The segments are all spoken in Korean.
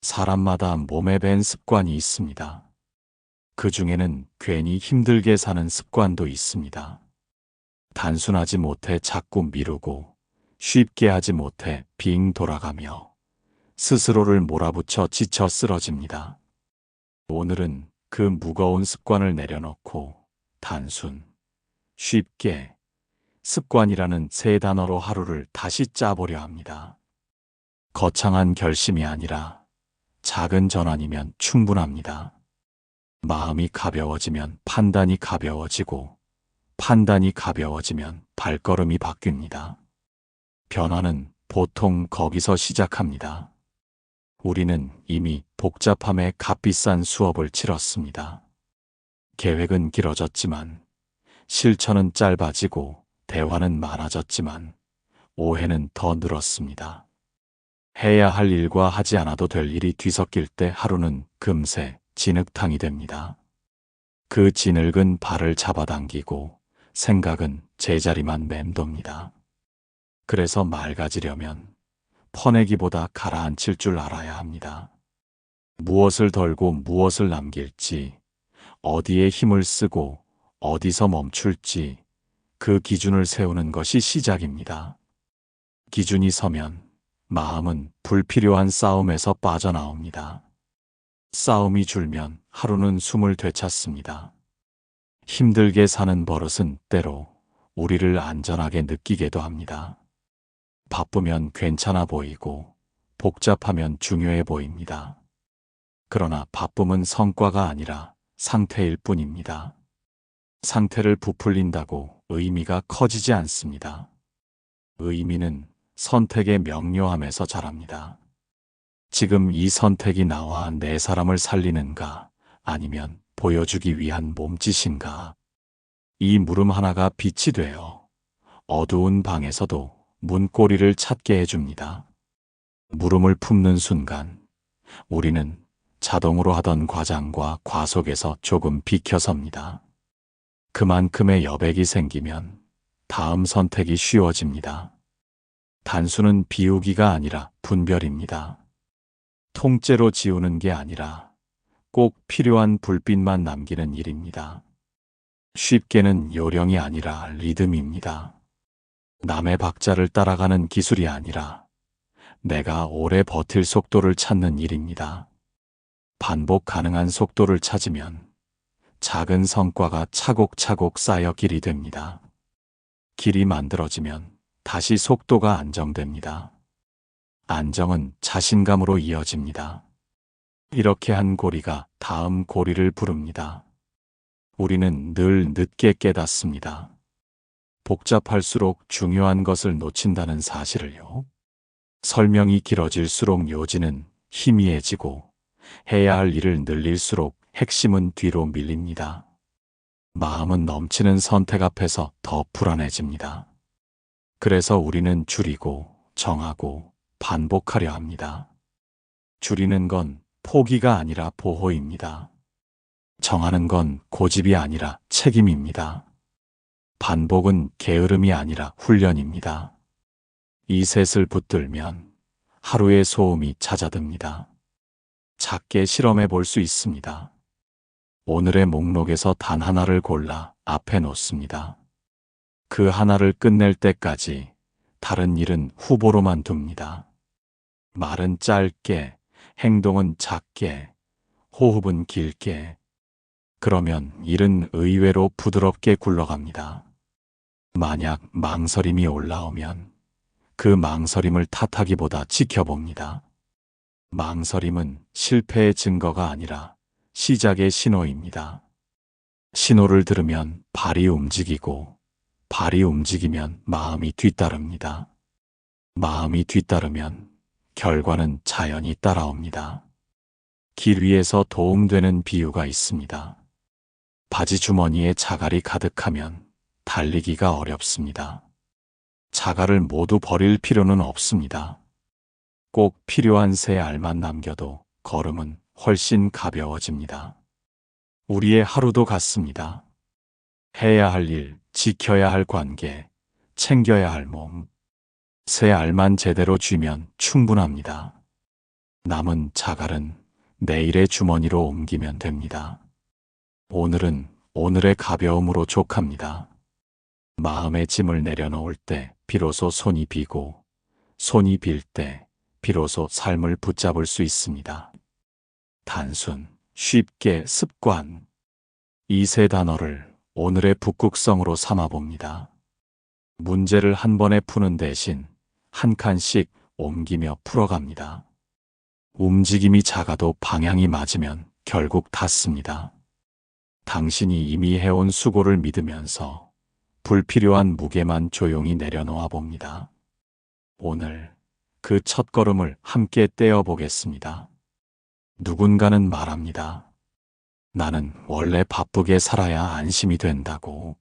사람마다 몸에 밴 습관이 있습니다. 그 중에는 괜히 힘들게 사는 습관도 있습니다. 단순하지 못해 자꾸 미루고 쉽게 하지 못해 빙 돌아가며 스스로를 몰아붙여 지쳐 쓰러집니다. 오늘은 그 무거운 습관을 내려놓고 단순, 쉽게, 습관이라는 세 단어로 하루를 다시 짜보려 합니다. 거창한 결심이 아니라 작은 전환이면 충분합니다. 마음이 가벼워지면 판단이 가벼워지고 판단이 가벼워지면 발걸음이 바뀝니다. 변화는 보통 거기서 시작합니다. 우리는 이미 복잡함에 값비싼 수업을 치렀습니다. 계획은 길어졌지만 실천은 짧아지고 대화는 많아졌지만 오해는 더 늘었습니다. 해야 할 일과 하지 않아도 될 일이 뒤섞일 때 하루는 금세 진흙탕이 됩니다. 그 진흙은 발을 잡아당기고 생각은 제자리만 맴돕니다. 그래서 맑아지려면 퍼내기보다 가라앉힐 줄 알아야 합니다. 무엇을 덜고 무엇을 남길지, 어디에 힘을 쓰고 어디서 멈출지 그 기준을 세우는 것이 시작입니다. 기준이 서면 마음은 불필요한 싸움에서 빠져나옵니다. 싸움이 줄면 하루는 숨을 되찾습니다. 힘들게 사는 버릇은 때로 우리를 안전하게 느끼게도 합니다. 바쁘면 괜찮아 보이고 복잡하면 중요해 보입니다. 그러나 바쁨은 성과가 아니라 상태일 뿐입니다. 상태를 부풀린다고 의미가 커지지 않습니다. 의미는 선택의 명료함에서 자랍니다. 지금 이 선택이 나와 내 사람을 살리는가 아니면 보여주기 위한 몸짓인가? 이 물음 하나가 빛이 되어 어두운 방에서도 문고리를 찾게 해줍니다. 물음을 품는 순간 우리는 자동으로 하던 과장과 과속에서 조금 비켜섭니다. 그만큼의 여백이 생기면 다음 선택이 쉬워집니다. 단수는 비우기가 아니라 분별입니다. 통째로 지우는 게 아니라 꼭 필요한 불빛만 남기는 일입니다. 쉽게는 요령이 아니라 리듬입니다. 남의 박자를 따라가는 기술이 아니라 내가 오래 버틸 속도를 찾는 일입니다. 반복 가능한 속도를 찾으면 작은 성과가 차곡차곡 쌓여 길이 됩니다. 길이 만들어지면 다시 속도가 안정됩니다. 안정은 자신감으로 이어집니다. 이렇게 한 고리가 다음 고리를 부릅니다. 우리는 늘 늦게 깨닫습니다. 복잡할수록 중요한 것을 놓친다는 사실을요. 설명이 길어질수록 요지는 희미해지고 해야 할 일을 늘릴수록 핵심은 뒤로 밀립니다. 마음은 넘치는 선택 앞에서 더 불안해집니다. 그래서 우리는 줄이고 정하고 반복하려 합니다. 줄이는 건 포기가 아니라 보호입니다. 정하는 건 고집이 아니라 책임입니다. 반복은 게으름이 아니라 훈련입니다. 이 셋을 붙들면 하루의 소음이 잦아듭니다. 작게 실험해 볼 수 있습니다. 오늘의 목록에서 단 하나를 골라 앞에 놓습니다. 그 하나를 끝낼 때까지 다른 일은 후보로만 둡니다. 말은 짧게, 행동은 작게, 호흡은 길게. 그러면 일은 의외로 부드럽게 굴러갑니다. 만약 망설임이 올라오면 그 망설임을 탓하기보다 지켜봅니다. 망설임은 실패의 증거가 아니라 시작의 신호입니다. 신호를 들으면 발이 움직이고 발이 움직이면 마음이 뒤따릅니다. 마음이 뒤따르면 결과는 자연히 따라옵니다. 길 위에서 도움되는 비유가 있습니다. 바지 주머니에 자갈이 가득하면 달리기가 어렵습니다. 자갈을 모두 버릴 필요는 없습니다. 꼭 필요한 새 알만 남겨도 걸음은 훨씬 가벼워집니다. 우리의 하루도 같습니다. 해야 할 일, 지켜야 할 관계, 챙겨야 할 몸. 새 알만 제대로 쥐면 충분합니다. 남은 자갈은 내일의 주머니로 옮기면 됩니다. 오늘은 오늘의 가벼움으로 족합니다. 마음의 짐을 내려놓을 때 비로소 손이 비고, 손이 빌 때 비로소 삶을 붙잡을 수 있습니다. 단순, 쉽게, 습관. 이 세 단어를 오늘의 북극성으로 삼아봅니다. 문제를 한 번에 푸는 대신 한 칸씩 옮기며 풀어갑니다. 움직임이 작아도 방향이 맞으면 결국 닿습니다. 당신이 이미 해온 수고를 믿으면서 불필요한 무게만 조용히 내려놓아 봅니다. 오늘 그 첫걸음을 함께 떼어보겠습니다. 누군가는 말합니다. 나는 원래 바쁘게 살아야 안심이 된다고.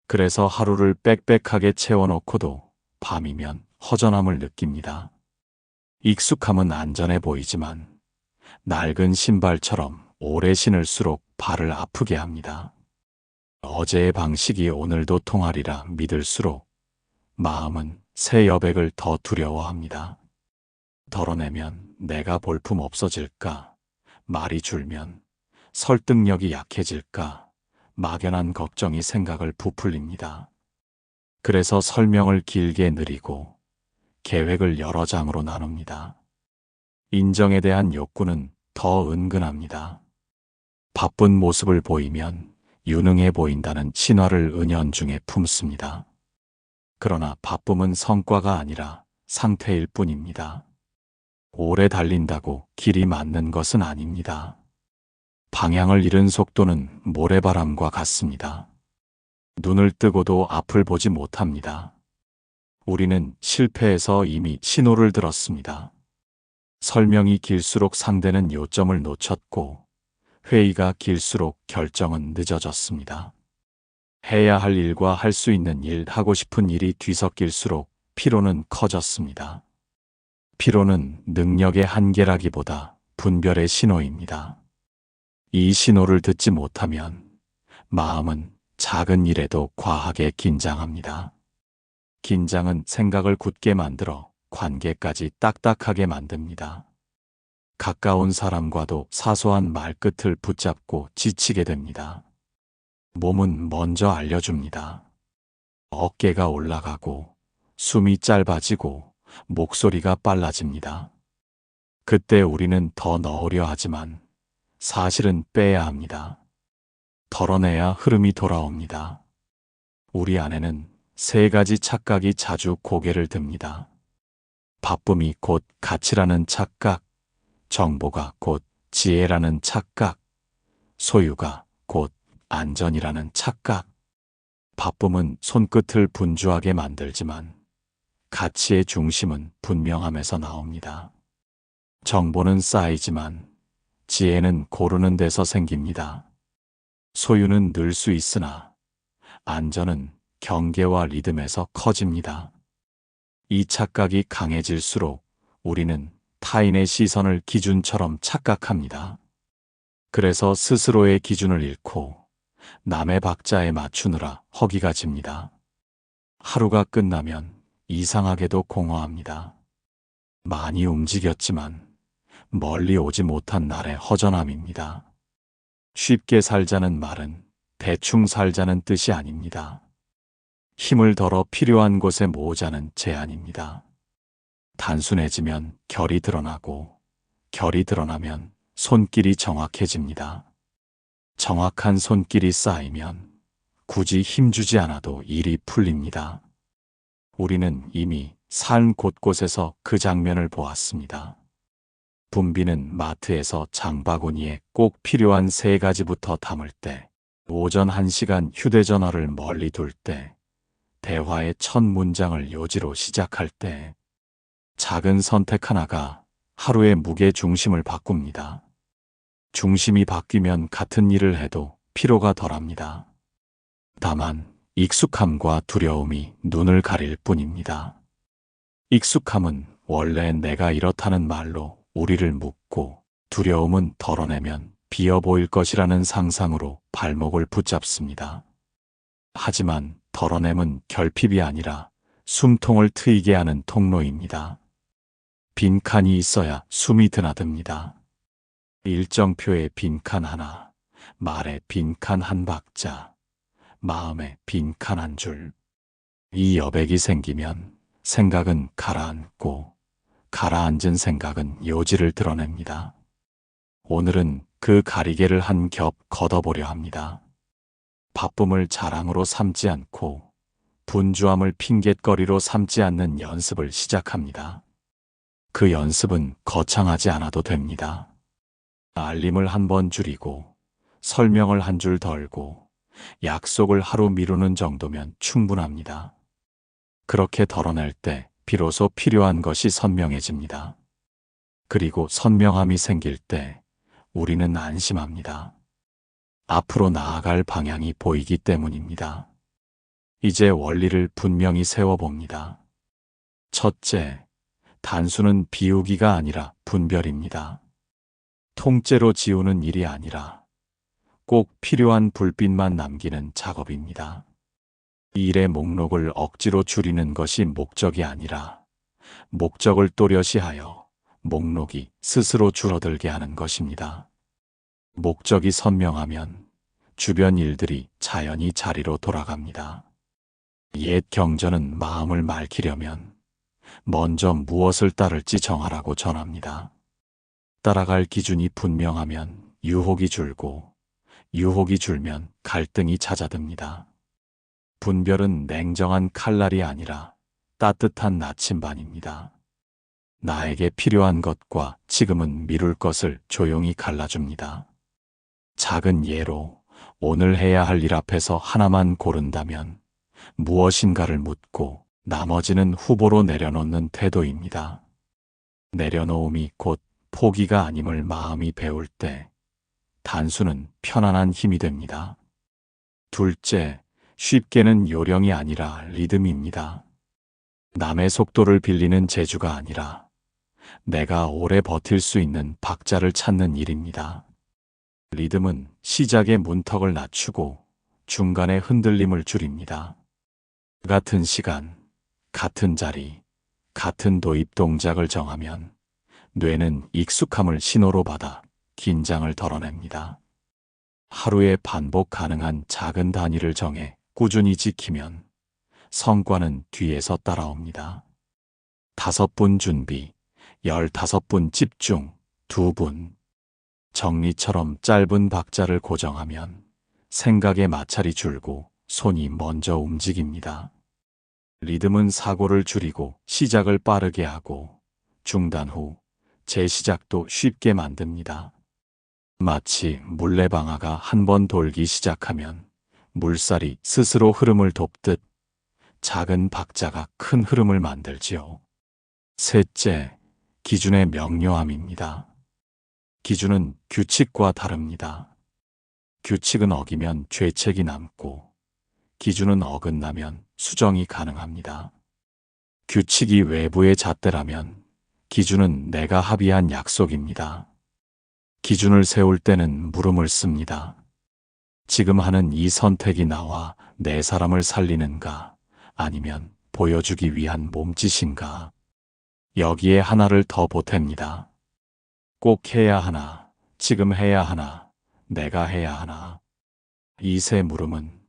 그래서 하루를 빽빽하게 채워놓고도 밤이면 허전함을 느낍니다. 익숙함은 안전해 보이지만 낡은 신발처럼 오래 신을수록 발을 아프게 합니다. 어제의 방식이 오늘도 통하리라 믿을수록 마음은 새 여백을 더 두려워합니다. 덜어내면 내가 볼품 없어질까? 말이 줄면 설득력이 약해질까? 막연한 걱정이 생각을 부풀립니다. 그래서 설명을 길게 느리고 계획을 여러 장으로 나눕니다. 인정에 대한 욕구는 더 은근합니다. 바쁜 모습을 보이면 유능해 보인다는 신화를 은연중에 품습니다. 그러나 바쁨은 성과가 아니라 상태일 뿐입니다. 오래 달린다고 길이 맞는 것은 아닙니다. 방향을 잃은 속도는 모래바람과 같습니다. 눈을 뜨고도 앞을 보지 못합니다. 우리는 실패해서 이미 신호를 들었습니다. 설명이 길수록 상대는 요점을 놓쳤고 회의가 길수록 결정은 늦어졌습니다. 해야 할 일과 할 수 있는 일, 하고 싶은 일이 뒤섞일수록 피로는 커졌습니다. 피로는 능력의 한계라기보다 분별의 신호입니다. 이 신호를 듣지 못하면 마음은 작은 일에도 과하게 긴장합니다. 긴장은 생각을 굳게 만들어 관계까지 딱딱하게 만듭니다. 가까운 사람과도 사소한 말끝을 붙잡고 지치게 됩니다. 몸은 먼저 알려줍니다. 어깨가 올라가고 숨이 짧아지고 목소리가 빨라집니다. 그때 우리는 더 넣으려 하지만 사실은 빼야 합니다. 덜어내야 흐름이 돌아옵니다. 우리 안에는 세 가지 착각이 자주 고개를 듭니다. 바쁨이 곧 가치라는 착각, 정보가 곧 지혜라는 착각, 소유가 곧 안전이라는 착각. 바쁨은 손끝을 분주하게 만들지만 가치의 중심은 분명함에서 나옵니다. 정보는 쌓이지만 지혜는 고르는 데서 생깁니다. 소유는 늘 수 있으나 안전은 경계와 리듬에서 커집니다. 이 착각이 강해질수록 우리는 타인의 시선을 기준처럼 착각합니다. 그래서 스스로의 기준을 잃고 남의 박자에 맞추느라 허기가 집니다. 하루가 끝나면 이상하게도 공허합니다. 많이 움직였지만 멀리 오지 못한 날의 허전함입니다. 쉽게 살자는 말은 대충 살자는 뜻이 아닙니다. 힘을 덜어 필요한 곳에 모으자는 제안입니다. 단순해지면 결이 드러나고 결이 드러나면 손길이 정확해집니다. 정확한 손길이 쌓이면 굳이 힘주지 않아도 일이 풀립니다. 우리는 이미 삶 곳곳에서 그 장면을 보았습니다. 붐비는 마트에서 장바구니에 꼭 필요한 세 가지부터 담을 때, 오전 1시간 휴대전화를 멀리 둘 때, 대화의 첫 문장을 요지로 시작할 때, 작은 선택 하나가 하루의 무게 중심을 바꿉니다. 중심이 바뀌면 같은 일을 해도 피로가 덜합니다. 다만 익숙함과 두려움이 눈을 가릴 뿐입니다. 익숙함은 원래 내가 이렇다는 말로 우리를 묶고, 두려움은 덜어내면 비어 보일 것이라는 상상으로 발목을 붙잡습니다. 하지만 덜어냄은 결핍이 아니라 숨통을 트이게 하는 통로입니다. 빈칸이 있어야 숨이 드나듭니다. 일정표에 빈칸 하나, 말에 빈칸 한 박자, 마음에 빈칸 한 줄. 이 여백이 생기면 생각은 가라앉고 가라앉은 생각은 요지를 드러냅니다. 오늘은 그 가리개를 한 겹 걷어보려 합니다. 바쁨을 자랑으로 삼지 않고 분주함을 핑곗거리로 삼지 않는 연습을 시작합니다. 그 연습은 거창하지 않아도 됩니다. 알림을 한 번 줄이고 설명을 한 줄 덜고 약속을 하루 미루는 정도면 충분합니다. 그렇게 덜어낼 때 비로소 필요한 것이 선명해집니다. 그리고 선명함이 생길 때 우리는 안심합니다. 앞으로 나아갈 방향이 보이기 때문입니다. 이제 원리를 분명히 세워봅니다. 첫째, 단수는 비우기가 아니라 분별입니다. 통째로 지우는 일이 아니라 꼭 필요한 불빛만 남기는 작업입니다. 일의 목록을 억지로 줄이는 것이 목적이 아니라 목적을 또렷이 하여 목록이 스스로 줄어들게 하는 것입니다. 목적이 선명하면 주변 일들이 자연히 자리로 돌아갑니다. 옛 경전은 마음을 맑히려면 먼저 무엇을 따를지 정하라고 전합니다. 따라갈 기준이 분명하면 유혹이 줄고 유혹이 줄면 갈등이 잦아듭니다. 분별은 냉정한 칼날이 아니라 따뜻한 나침반입니다. 나에게 필요한 것과 지금은 미룰 것을 조용히 갈라줍니다. 작은 예로 오늘 해야 할 일 앞에서 하나만 고른다면 무엇인가를 묻고 나머지는 후보로 내려놓는 태도입니다. 내려놓음이 곧 포기가 아님을 마음이 배울 때 단수는 편안한 힘이 됩니다. 둘째, 쉽게는 요령이 아니라 리듬입니다. 남의 속도를 빌리는 재주가 아니라 내가 오래 버틸 수 있는 박자를 찾는 일입니다. 리듬은 시작의 문턱을 낮추고 중간에 흔들림을 줄입니다. 같은 시간, 같은 자리, 같은 도입 동작을 정하면 뇌는 익숙함을 신호로 받아 긴장을 덜어냅니다. 하루에 반복 가능한 작은 단위를 정해 꾸준히 지키면 성과는 뒤에서 따라옵니다. 5분 준비, 15분 집중, 2분. 정리처럼 짧은 박자를 고정하면 생각의 마찰이 줄고 손이 먼저 움직입니다. 리듬은 사고를 줄이고 시작을 빠르게 하고 중단 후 재시작도 쉽게 만듭니다. 마치 물레방아가 한 번 돌기 시작하면 물살이 스스로 흐름을 돕듯 작은 박자가 큰 흐름을 만들지요. 셋째, 기준의 명료함입니다. 기준은 규칙과 다릅니다. 규칙은 어기면 죄책이 남고 기준은 어긋나면 수정이 가능합니다. 규칙이 외부의 잣대라면 기준은 내가 합의한 약속입니다. 기준을 세울 때는 물음을 씁니다. 지금 하는 이 선택이 나와 내 사람을 살리는가 아니면 보여주기 위한 몸짓인가. 여기에 하나를 더 보탭니다. 꼭 해야 하나, 지금 해야 하나, 내가 해야 하나. 이 세 물음은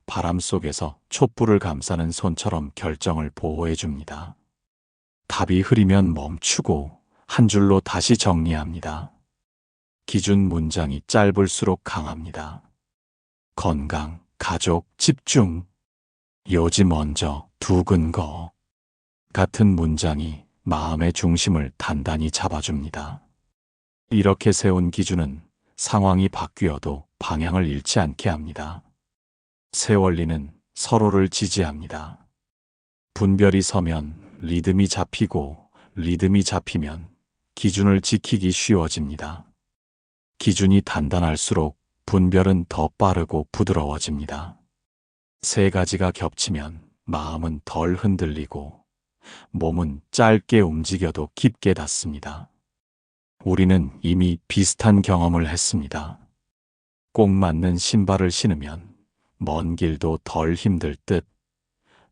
바람 속에서 촛불을 감싸는 손처럼 결정을 보호해 줍니다. 답이 흐리면 멈추고 한 줄로 다시 정리합니다. 기준 문장이 짧을수록 강합니다. 건강, 가족, 집중, 요지 먼저, 두근 거. 같은 문장이 마음의 중심을 단단히 잡아줍니다. 이렇게 세운 기준은 상황이 바뀌어도 방향을 잃지 않게 합니다. 새 원리는 서로를 지지합니다. 분별이 서면 리듬이 잡히고 리듬이 잡히면 기준을 지키기 쉬워집니다. 기준이 단단할수록 분별은 더 빠르고 부드러워집니다. 세 가지가 겹치면 마음은 덜 흔들리고 몸은 짧게 움직여도 깊게 닿습니다. 우리는 이미 비슷한 경험을 했습니다. 꼭 맞는 신발을 신으면 먼 길도 덜 힘들 듯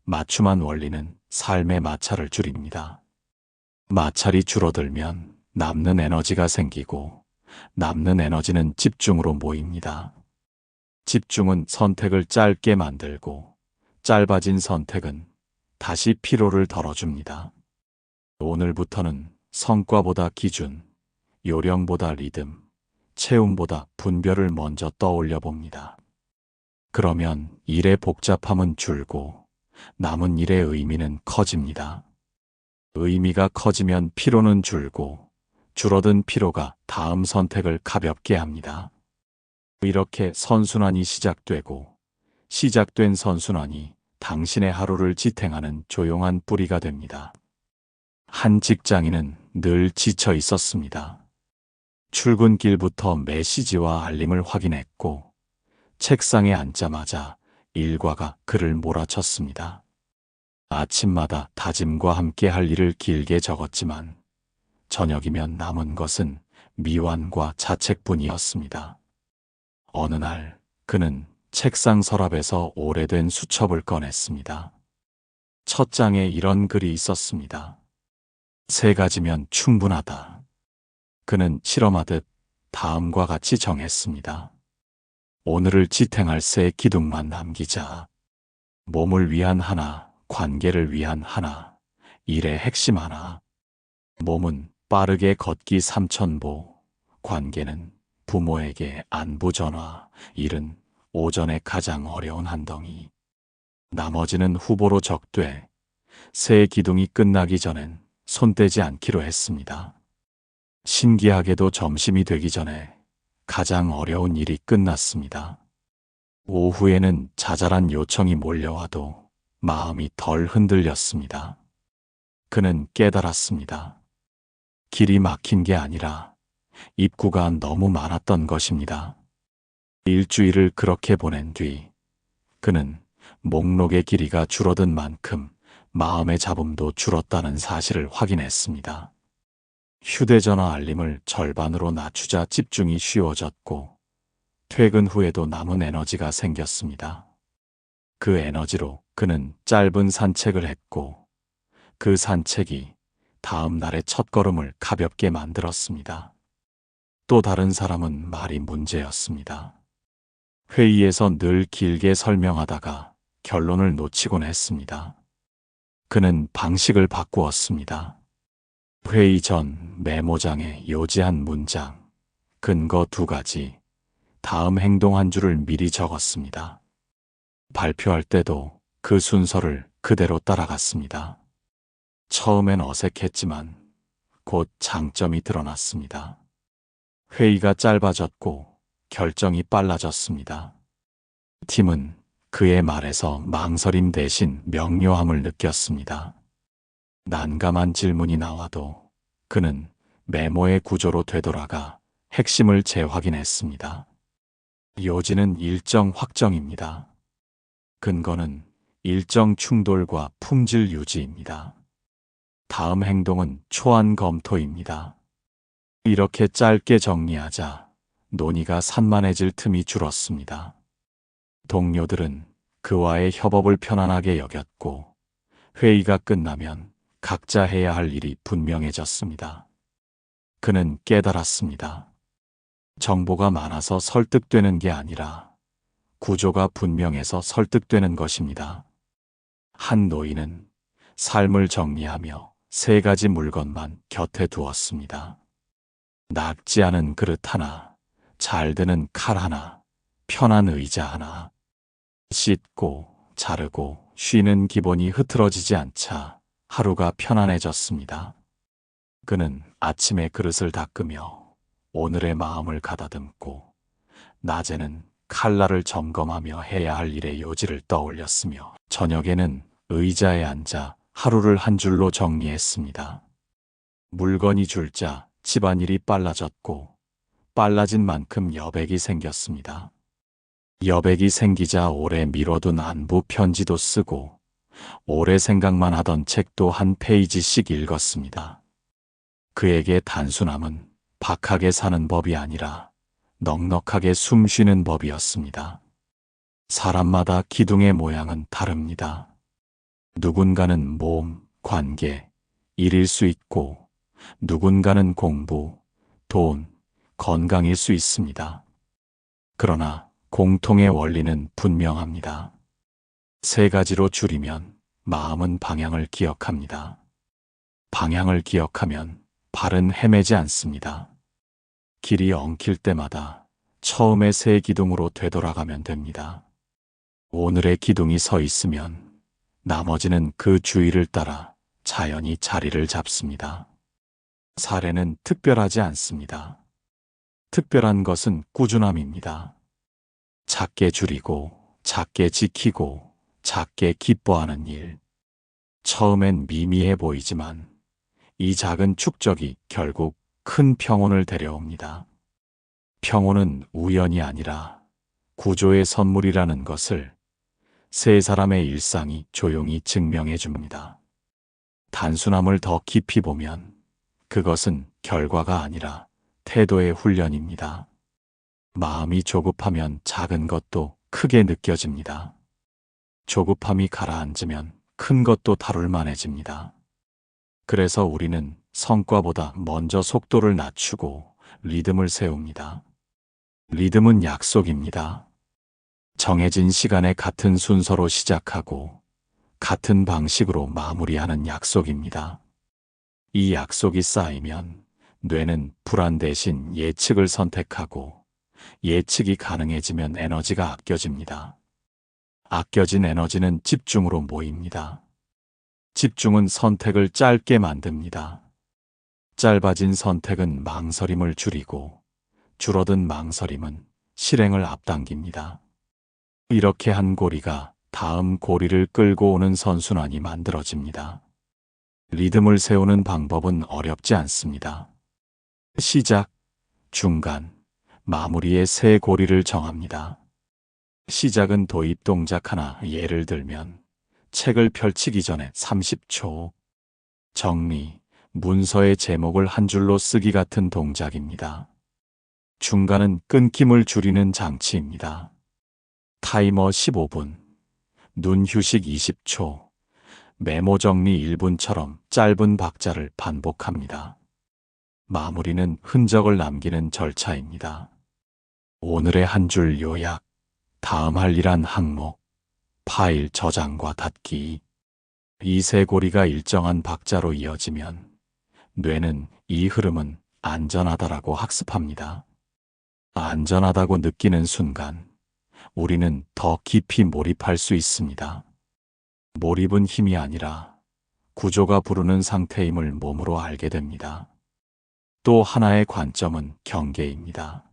맞춤한 원리는 삶의 마찰을 줄입니다. 마찰이 줄어들면 남는 에너지가 생기고 남는 에너지는 집중으로 모입니다. 집중은 선택을 짧게 만들고 짧아진 선택은 다시 피로를 덜어줍니다. 오늘부터는 성과보다 기준, 요령보다 리듬, 체움보다 분별을 먼저 떠올려 봅니다. 그러면 일의 복잡함은 줄고 남은 일의 의미는 커집니다. 의미가 커지면 피로는 줄고 줄어든 피로가 다음 선택을 가볍게 합니다. 이렇게 선순환이 시작되고 시작된 선순환이 당신의 하루를 지탱하는 조용한 뿌리가 됩니다. 한 직장인은 늘 지쳐 있었습니다. 출근길부터 메시지와 알림을 확인했고 책상에 앉자마자 일과가 그를 몰아쳤습니다. 아침마다 다짐과 함께 할 일을 길게 적었지만 저녁이면 남은 것은 미완과 자책뿐이었습니다. 어느 날 그는 책상 서랍에서 오래된 수첩을 꺼냈습니다. 첫 장에 이런 글이 있었습니다. 3가지면 충분하다. 그는 실험하듯 다음과 같이 정했습니다. 오늘을 지탱할 3기둥만 남기자. 몸을 위한 하나, 관계를 위한 하나, 일의 핵심 하나. 몸은 빠르게 걷기 3000보, 관계는 부모에게 안부 전화, 일은 오전에 가장 어려운 한 덩이. 나머지는 후보로 적되 3기둥이 끝나기 전엔 손대지 않기로 했습니다. 신기하게도 점심이 되기 전에 가장 어려운 일이 끝났습니다. 오후에는 자잘한 요청이 몰려와도 마음이 덜 흔들렸습니다. 그는 깨달았습니다. 길이 막힌 게 아니라 입구가 너무 많았던 것입니다. 일주일을 그렇게 보낸 뒤 그는 목록의 길이가 줄어든 만큼 마음의 잡음도 줄었다는 사실을 확인했습니다. 휴대전화 알림을 절반으로 낮추자 집중이 쉬워졌고 퇴근 후에도 남은 에너지가 생겼습니다. 그 에너지로 그는 짧은 산책을 했고 그 산책이 다음 날의 첫걸음을 가볍게 만들었습니다. 또 다른 사람은 말이 문제였습니다. 회의에서 늘 길게 설명하다가 결론을 놓치곤 했습니다. 그는 방식을 바꾸었습니다. 회의 전 메모장에 요지한 문장, 근거 2가지, 다음 행동 한 줄을 미리 적었습니다. 발표할 때도 그 순서를 그대로 따라갔습니다. 처음엔 어색했지만 곧 장점이 드러났습니다. 회의가 짧아졌고 결정이 빨라졌습니다. 팀은 그의 말에서 망설임 대신 명료함을 느꼈습니다. 난감한 질문이 나와도 그는 메모의 구조로 되돌아가 핵심을 재확인했습니다. 요지는 일정 확정입니다. 근거는 일정 충돌과 품질 유지입니다. 다음 행동은 초안 검토입니다. 이렇게 짧게 정리하자 논의가 산만해질 틈이 줄었습니다. 동료들은 그와의 협업을 편안하게 여겼고 회의가 끝나면 각자 해야 할 일이 분명해졌습니다. 그는 깨달았습니다. 정보가 많아서 설득되는 게 아니라 구조가 분명해서 설득되는 것입니다. 한 노인은 삶을 정리하며 3가지 물건만 곁에 두었습니다. 낡지 않은 그릇 하나, 잘 드는 칼 하나, 편한 의자 하나. 씻고, 자르고, 쉬는 기본이 흐트러지지 않자 하루가 편안해졌습니다. 그는 아침에 그릇을 닦으며 오늘의 마음을 가다듬고 낮에는 칼날을 점검하며 해야 할 일의 요지를 떠올렸으며 저녁에는 의자에 앉아 하루를 한 줄로 정리했습니다. 물건이 줄자 집안일이 빨라졌고 빨라진 만큼 여백이 생겼습니다. 여백이 생기자 오래 미뤄둔 안부 편지도 쓰고 오래 생각만 하던 책도 한 페이지씩 읽었습니다. 그에게 단순함은 박하게 사는 법이 아니라 넉넉하게 숨 쉬는 법이었습니다. 사람마다 기둥의 모양은 다릅니다. 누군가는 몸, 관계, 일일 수 있고 누군가는 공부, 돈, 건강일 수 있습니다. 그러나 공통의 원리는 분명합니다. 세 가지로 줄이면 마음은 방향을 기억합니다. 방향을 기억하면 발은 헤매지 않습니다. 길이 엉킬 때마다 처음의 새 기둥으로 되돌아가면 됩니다. 오늘의 기둥이 서 있으면 나머지는 그 주위를 따라 자연히 자리를 잡습니다. 사례는 특별하지 않습니다. 특별한 것은 꾸준함입니다. 작게 줄이고, 작게 지키고, 작게 기뻐하는 일. 처음엔 미미해 보이지만 이 작은 축적이 결국 큰 평온을 데려옵니다. 평온은 우연이 아니라 구조의 선물이라는 것을 세 사람의 일상이 조용히 증명해 줍니다. 단순함을 더 깊이 보면 그것은 결과가 아니라 태도의 훈련입니다. 마음이 조급하면 작은 것도 크게 느껴집니다. 조급함이 가라앉으면 큰 것도 다룰 만해집니다. 그래서 우리는 성과보다 먼저 속도를 낮추고 리듬을 세웁니다. 리듬은 약속입니다. 정해진 시간에 같은 순서로 시작하고 같은 방식으로 마무리하는 약속입니다. 이 약속이 쌓이면 뇌는 불안 대신 예측을 선택하고 예측이 가능해지면 에너지가 아껴집니다. 아껴진 에너지는 집중으로 모입니다. 집중은 선택을 짧게 만듭니다. 짧아진 선택은 망설임을 줄이고 줄어든 망설임은 실행을 앞당깁니다. 이렇게 한 고리가 다음 고리를 끌고 오는 선순환이 만들어집니다. 리듬을 세우는 방법은 어렵지 않습니다. 시작, 중간, 마무리의 세 고리를 정합니다. 시작은 도입 동작 하나, 예를 들면 책을 펼치기 전에 30초. 정리, 문서의 제목을 한 줄로 쓰기 같은 동작입니다. 중간은 끊김을 줄이는 장치입니다. 타이머 15분, 눈 휴식 20초, 메모 정리 1분처럼 짧은 박자를 반복합니다. 마무리는 흔적을 남기는 절차입니다. 오늘의 한 줄 요약, 다음 할 일 한 항목, 파일 저장과 닫기. 이 세 고리가 일정한 박자로 이어지면 뇌는 이 흐름은 안전하다라고 학습합니다. 안전하다고 느끼는 순간 우리는 더 깊이 몰입할 수 있습니다. 몰입은 힘이 아니라 구조가 부르는 상태임을 몸으로 알게 됩니다. 또 하나의 관점은 경계입니다.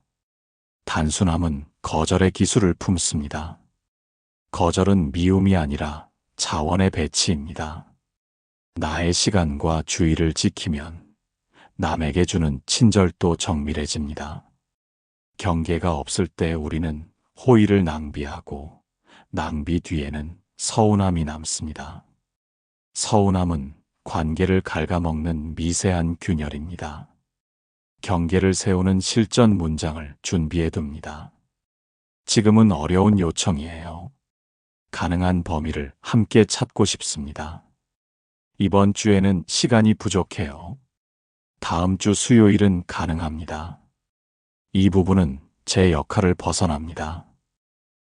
단순함은 거절의 기술을 품습니다. 거절은 미움이 아니라 자원의 배치입니다. 나의 시간과 주의를 지키면 남에게 주는 친절도 정밀해집니다. 경계가 없을 때 우리는 호의를 낭비하고 낭비 뒤에는 서운함이 남습니다. 서운함은 관계를 갉아먹는 미세한 균열입니다. 경계를 세우는 실전 문장을 준비해 둡니다. 지금은 어려운 요청이에요. 가능한 범위를 함께 찾고 싶습니다. 이번 주에는 시간이 부족해요. 다음 주 수요일은 가능합니다. 이 부분은 제 역할을 벗어납니다.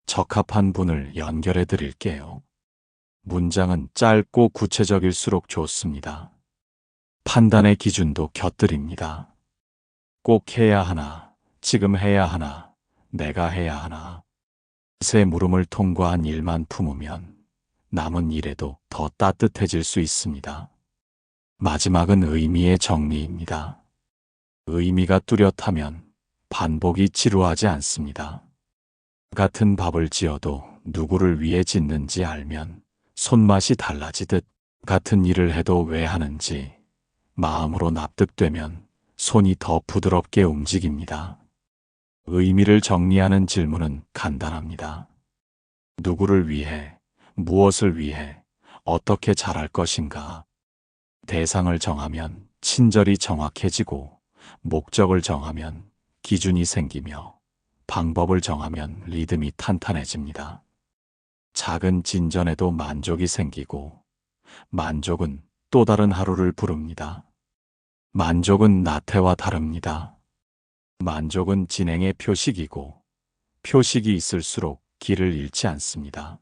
적합한 분을 연결해 드릴게요. 문장은 짧고 구체적일수록 좋습니다. 판단의 기준도 곁들입니다. 꼭 해야 하나, 지금 해야 하나, 내가 해야 하나. 새 물음을 통과한 일만 품으면 남은 일에도 더 따뜻해질 수 있습니다. 마지막은 의미의 정리입니다. 의미가 뚜렷하면 반복이 지루하지 않습니다. 같은 밥을 지어도 누구를 위해 짓는지 알면 손맛이 달라지듯 같은 일을 해도 왜 하는지 마음으로 납득되면 손이 더 부드럽게 움직입니다. 의미를 정리하는 질문은 간단합니다. 누구를 위해, 무엇을 위해, 어떻게 잘할 것인가? 대상을 정하면 친절이 정확해지고, 목적을 정하면 기준이 생기며, 방법을 정하면 리듬이 탄탄해집니다. 작은 진전에도 만족이 생기고, 만족은 또 다른 하루를 부릅니다. 만족은 나태와 다릅니다. 만족은 진행의 표식이고 표식이 있을수록 길을 잃지 않습니다.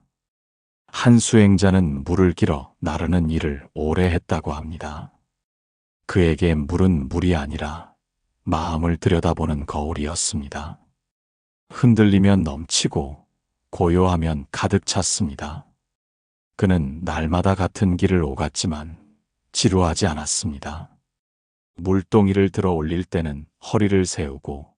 한 수행자는 물을 길어 나르는 일을 오래 했다고 합니다. 그에게 물은 물이 아니라 마음을 들여다보는 거울이었습니다. 흔들리면 넘치고 고요하면 가득 찼습니다. 그는 날마다 같은 길을 오갔지만 지루하지 않았습니다. 물동이를 들어 올릴 때는 허리를 세우고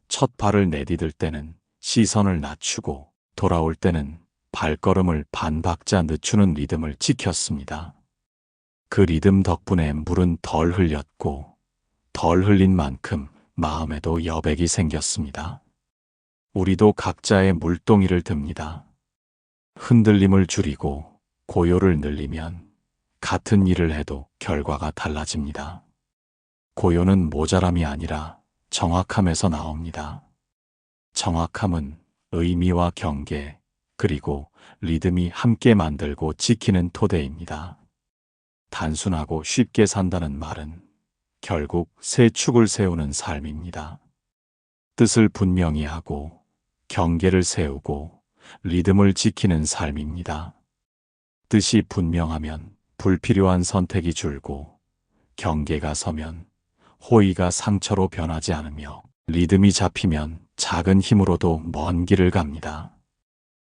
첫 발을 내디딜 때는 시선을 낮추고 돌아올 때는 발걸음을 반 박자 늦추는 리듬을 지켰습니다. 그 리듬 덕분에 물은 덜 흘렸고 덜 흘린 만큼 마음에도 여백이 생겼습니다. 우리도 각자의 물동이를 듭니다. 흔들림을 줄이고 고요를 늘리면 같은 일을 해도 결과가 달라집니다. 고요는 모자람이 아니라 정확함에서 나옵니다. 정확함은 의미와 경계, 그리고 리듬이 함께 만들고 지키는 토대입니다. 단순하고 쉽게 산다는 말은 결국 세 축을 세우는 삶입니다. 뜻을 분명히 하고 경계를 세우고 리듬을 지키는 삶입니다. 뜻이 분명하면 불필요한 선택이 줄고 경계가 서면 호의가 상처로 변하지 않으며 리듬이 잡히면 작은 힘으로도 먼 길을 갑니다.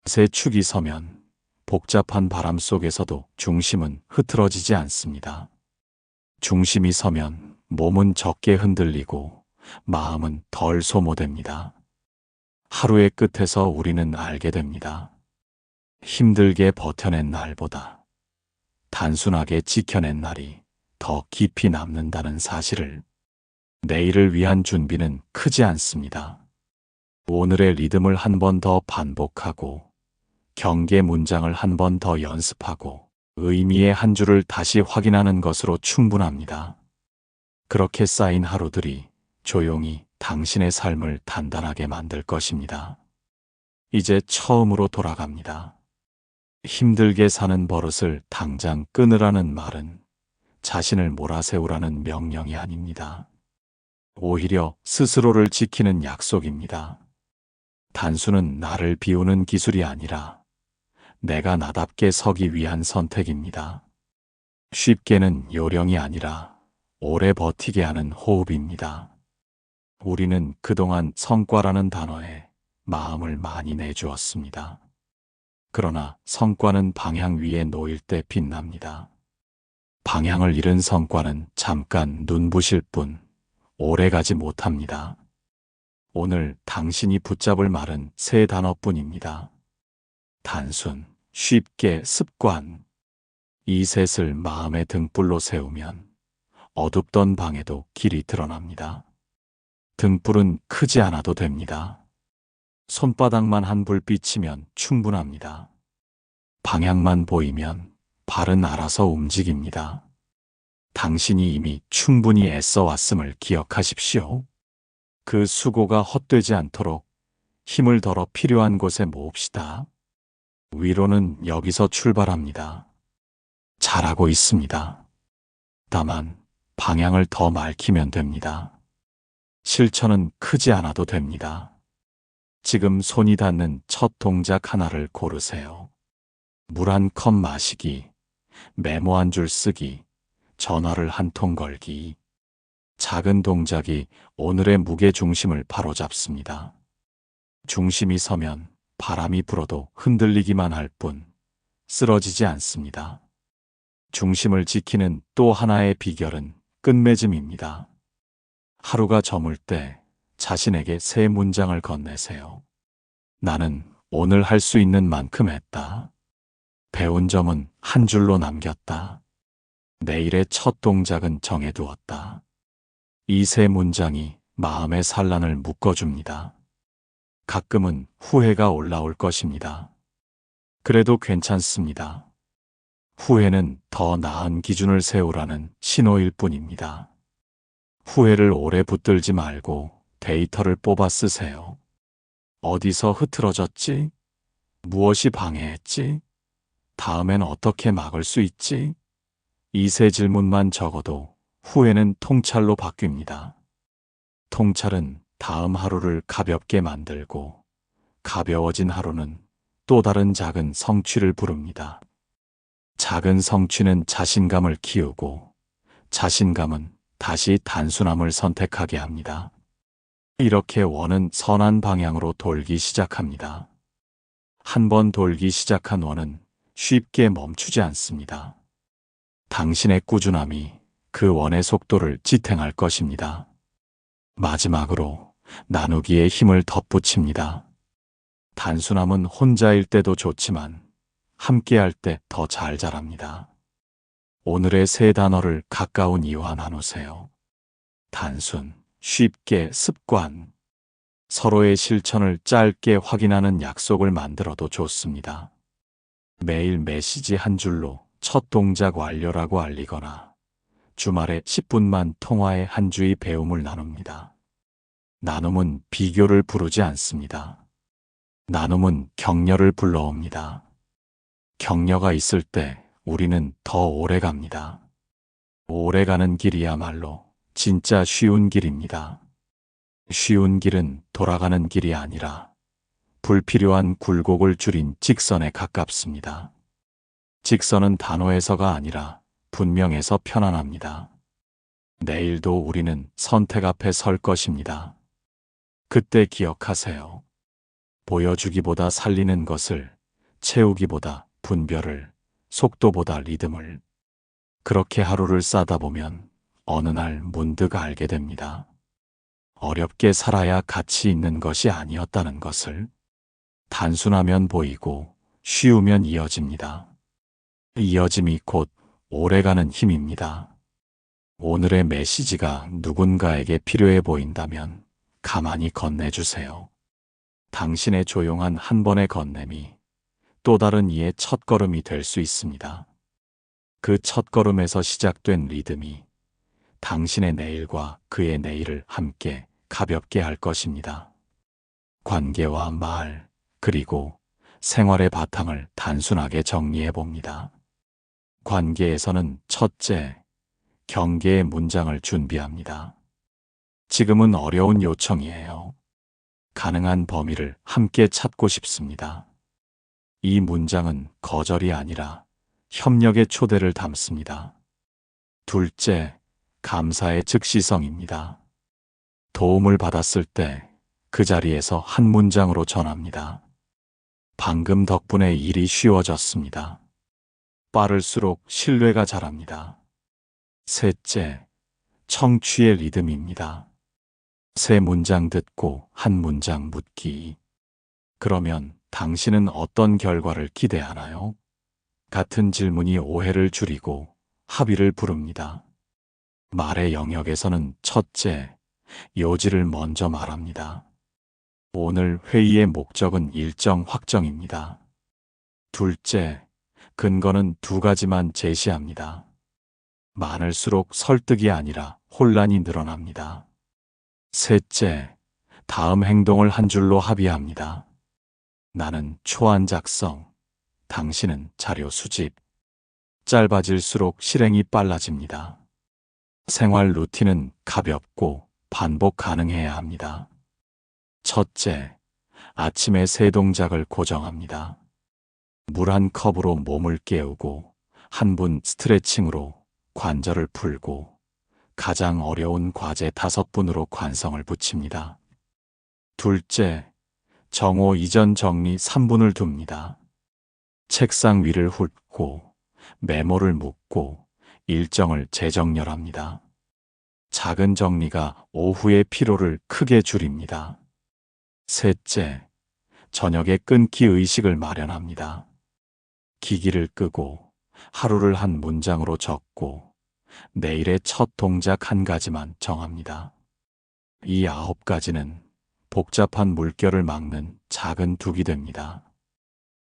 세 축이 서면 복잡한 바람 속에서도 중심은 흐트러지지 않습니다. 중심이 서면 몸은 적게 흔들리고 마음은 덜 소모됩니다. 하루의 끝에서 우리는 알게 됩니다. 힘들게 버텨낸 날보다 단순하게 지켜낸 날이 더 깊이 남는다는 사실을. 내일을 위한 준비는 크지 않습니다. 오늘의 리듬을 한 번 더 반복하고 경계 문장을 한 번 더 연습하고 의미의 한 줄을 다시 확인하는 것으로 충분합니다. 그렇게 쌓인 하루들이 조용히 당신의 삶을 단단하게 만들 것입니다. 이제 처음으로 돌아갑니다. 힘들게 사는 버릇을 당장 끊으라는 말은 자신을 몰아세우라는 명령이 아닙니다. 오히려 스스로를 지키는 약속입니다. 단수는 나를 비우는 기술이 아니라 내가 나답게 서기 위한 선택입니다. 쉽게는 요령이 아니라 오래 버티게 하는 호흡입니다. 우리는 그동안 성과라는 단어에 마음을 많이 내주었습니다. 그러나 성과는 방향 위에 놓일 때 빛납니다. 방향을 잃은 성과는 잠깐 눈부실 뿐 오래 가지 못합니다. 오늘 당신이 붙잡을 말은 세 단어뿐입니다. 단순, 쉽게, 습관. 이 셋을 마음의 등불로 세우면 어둡던 방에도 길이 드러납니다. 등불은 크지 않아도 됩니다. 손바닥만 한 불빛이면 충분합니다. 방향만 보이면 발은 알아서 움직입니다. 당신이 이미 충분히 애써 왔음을 기억하십시오. 그 수고가 헛되지 않도록 힘을 덜어 필요한 곳에 모읍시다. 위로는 여기서 출발합니다. 잘하고 있습니다. 다만 방향을 더 맑히면 됩니다. 실천은 크지 않아도 됩니다. 지금 손이 닿는 첫 동작 하나를 고르세요. 물 한 컵 마시기, 메모 한 줄 쓰기, 전화를 한 통 걸기. 작은 동작이 오늘의 무게 중심을 바로잡습니다. 중심이 서면 바람이 불어도 흔들리기만 할 뿐 쓰러지지 않습니다. 중심을 지키는 또 하나의 비결은 끝맺음입니다. 하루가 저물 때 자신에게 새 문장을 건네세요. 나는 오늘 할 수 있는 만큼 했다. 배운 점은 한 줄로 남겼다. 내일의 첫 동작은 정해두었다. 이 세 문장이 마음의 산란을 묶어줍니다. 가끔은 후회가 올라올 것입니다. 그래도 괜찮습니다. 후회는 더 나은 기준을 세우라는 신호일 뿐입니다. 후회를 오래 붙들지 말고 데이터를 뽑아 쓰세요. 어디서 흐트러졌지? 무엇이 방해했지? 다음엔 어떻게 막을 수 있지? 이 세 질문만 적어도 후에는 통찰로 바뀝니다. 통찰은 다음 하루를 가볍게 만들고 가벼워진 하루는 또 다른 작은 성취를 부릅니다. 작은 성취는 자신감을 키우고 자신감은 다시 단순함을 선택하게 합니다. 이렇게 원은 선한 방향으로 돌기 시작합니다. 한 번 돌기 시작한 원은 쉽게 멈추지 않습니다. 당신의 꾸준함이 그 원의 속도를 지탱할 것입니다. 마지막으로 나누기에 힘을 덧붙입니다. 단순함은 혼자일 때도 좋지만 함께할 때 더 잘 자랍니다. 오늘의 세 단어를 가까운 이와 나누세요. 단순, 쉽게, 습관. 서로의 실천을 짧게 확인하는 약속을 만들어도 좋습니다. 매일 메시지 한 줄로 첫 동작 완료라고 알리거나 주말에 10분만 통화에 한 주의 배움을 나눕니다. 나눔은 비교를 부르지 않습니다. 나눔은 격려를 불러옵니다. 격려가 있을 때 우리는 더 오래 갑니다. 오래 가는 길이야말로 진짜 쉬운 길입니다. 쉬운 길은 돌아가는 길이 아니라 불필요한 굴곡을 줄인 직선에 가깝습니다. 직선은 단호해서가 아니라 분명해서 편안합니다. 내일도 우리는 선택 앞에 설 것입니다. 그때 기억하세요. 보여주기보다 살리는 것을, 채우기보다 분별을, 속도보다 리듬을. 그렇게 하루를 싸다 보면 어느 날 문득 알게 됩니다. 어렵게 살아야 가치 있는 것이 아니었다는 것을. 단순하면 보이고 쉬우면 이어집니다. 이어짐이 곧 오래가는 힘입니다. 오늘의 메시지가 누군가에게 필요해 보인다면 가만히 건네주세요. 당신의 조용한 한 번의 건네미 또 다른 이의 첫걸음이 될 수 있습니다. 그 첫걸음에서 시작된 리듬이 당신의 내일과 그의 내일을 함께 가볍게 할 것입니다. 관계와 말, 그리고 생활의 바탕을 단순하게 정리해 봅니다. 관계에서는 첫째, 경계의 문장을 준비합니다. 지금은 어려운 요청이에요. 가능한 범위를 함께 찾고 싶습니다. 이 문장은 거절이 아니라 협력의 초대를 담습니다. 둘째, 감사의 즉시성입니다. 도움을 받았을 때 그 자리에서 한 문장으로 전합니다. 방금 덕분에 일이 쉬워졌습니다. 빠를수록 신뢰가 자랍니다. 셋째, 청취의 리듬입니다. 세 문장 듣고 한 문장 묻기. 그러면 당신은 어떤 결과를 기대하나요? 같은 질문이 오해를 줄이고 합의를 부릅니다. 말의 영역에서는 첫째, 요지를 먼저 말합니다. 오늘 회의의 목적은 일정 확정입니다. 둘째, 근거는 두 가지만 제시합니다. 많을수록 설득이 아니라 혼란이 늘어납니다. 셋째, 다음 행동을 한 줄로 합의합니다. 나는 초안 작성, 당신은 자료 수집. 짧아질수록 실행이 빨라집니다. 생활 루틴은 가볍고 반복 가능해야 합니다. 첫째, 아침에 세 동작을 고정합니다. 물 한 컵으로 몸을 깨우고 한 분 스트레칭으로 관절을 풀고 가장 어려운 과제 5분으로 관성을 붙입니다. 둘째, 정오 이전 정리 3분을 둡니다. 책상 위를 훑고 메모를 묻고 일정을 재정렬합니다. 작은 정리가 오후의 피로를 크게 줄입니다. 셋째, 저녁에 끊기 의식을 마련합니다. 기기를 끄고 하루를 한 문장으로 적고 내일의 첫 동작 한 가지만 정합니다. 이 9가지는 복잡한 물결을 막는 작은 둑이 됩니다.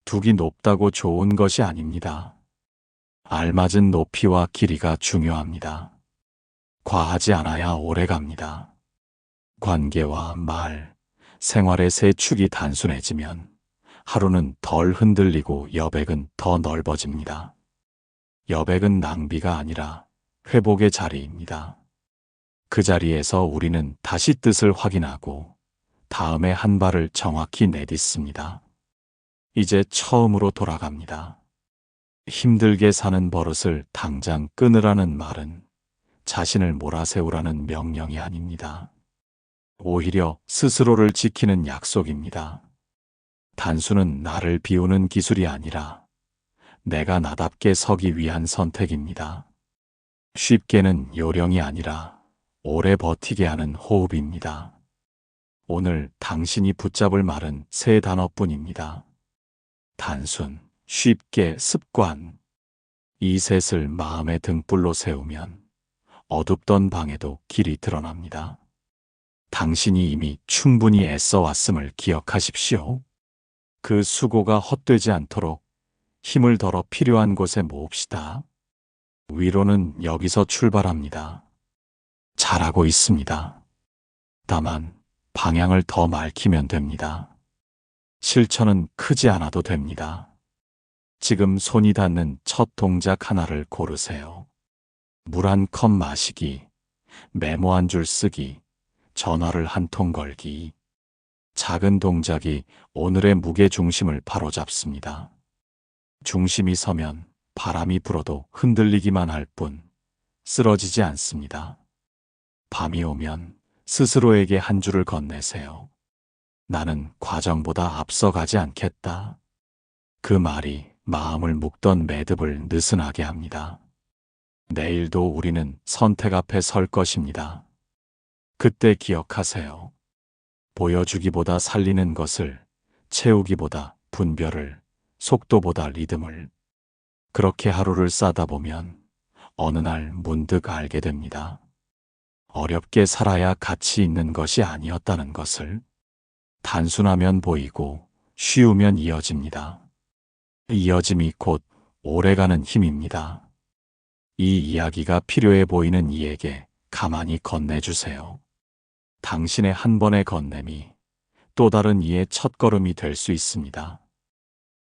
둑이 높다고 좋은 것이 아닙니다. 알맞은 높이와 길이가 중요합니다. 과하지 않아야 오래 갑니다. 관계와 말, 생활의 세 축이 단순해지면 하루는 덜 흔들리고 여백은 더 넓어집니다. 여백은 낭비가 아니라 회복의 자리입니다. 그 자리에서 우리는 다시 뜻을 확인하고 다음에 한 발을 정확히 내딛습니다. 이제 처음으로 돌아갑니다. 힘들게 사는 버릇을 당장 끊으라는 말은 자신을 몰아세우라는 명령이 아닙니다. 오히려 스스로를 지키는 약속입니다. 단수는 나를 비우는 기술이 아니라 내가 나답게 서기 위한 선택입니다. 쉽게는 요령이 아니라 오래 버티게 하는 호흡입니다. 오늘 당신이 붙잡을 말은 세 단어뿐입니다. 단순, 쉽게, 습관. 이 셋을 마음의 등불로 세우면 어둡던 방에도 길이 드러납니다. 당신이 이미 충분히 애써 왔음을 기억하십시오. 그 수고가 헛되지 않도록 힘을 덜어 필요한 곳에 모읍시다. 위로는 여기서 출발합니다. 잘하고 있습니다. 다만 방향을 더 맑히면 됩니다. 실천은 크지 않아도 됩니다. 지금 손이 닿는 첫 동작 하나를 고르세요. 물 한 컵 마시기, 메모 한 줄 쓰기, 전화를 한 통 걸기. 작은 동작이 오늘의 무게 중심을 바로잡습니다. 중심이 서면 바람이 불어도 흔들리기만 할 뿐 쓰러지지 않습니다. 밤이 오면 스스로에게 한 줄을 건네세요. 나는 과정보다 앞서가지 않겠다. 그 말이 마음을 묶던 매듭을 느슨하게 합니다. 내일도 우리는 선택 앞에 설 것입니다. 그때 기억하세요. 보여주기보다 살리는 것을, 채우기보다 분별을, 속도보다 리듬을. 그렇게 하루를 싸다 보면 어느 날 문득 알게 됩니다. 어렵게 살아야 가치 있는 것이 아니었다는 것을. 단순하면 보이고 쉬우면 이어집니다. 이어짐이 곧 오래가는 힘입니다. 이 이야기가 필요해 보이는 이에게 가만히 건네주세요. 당신의 한 번의 건냄이 또 다른 이의 첫걸음이 될 수 있습니다.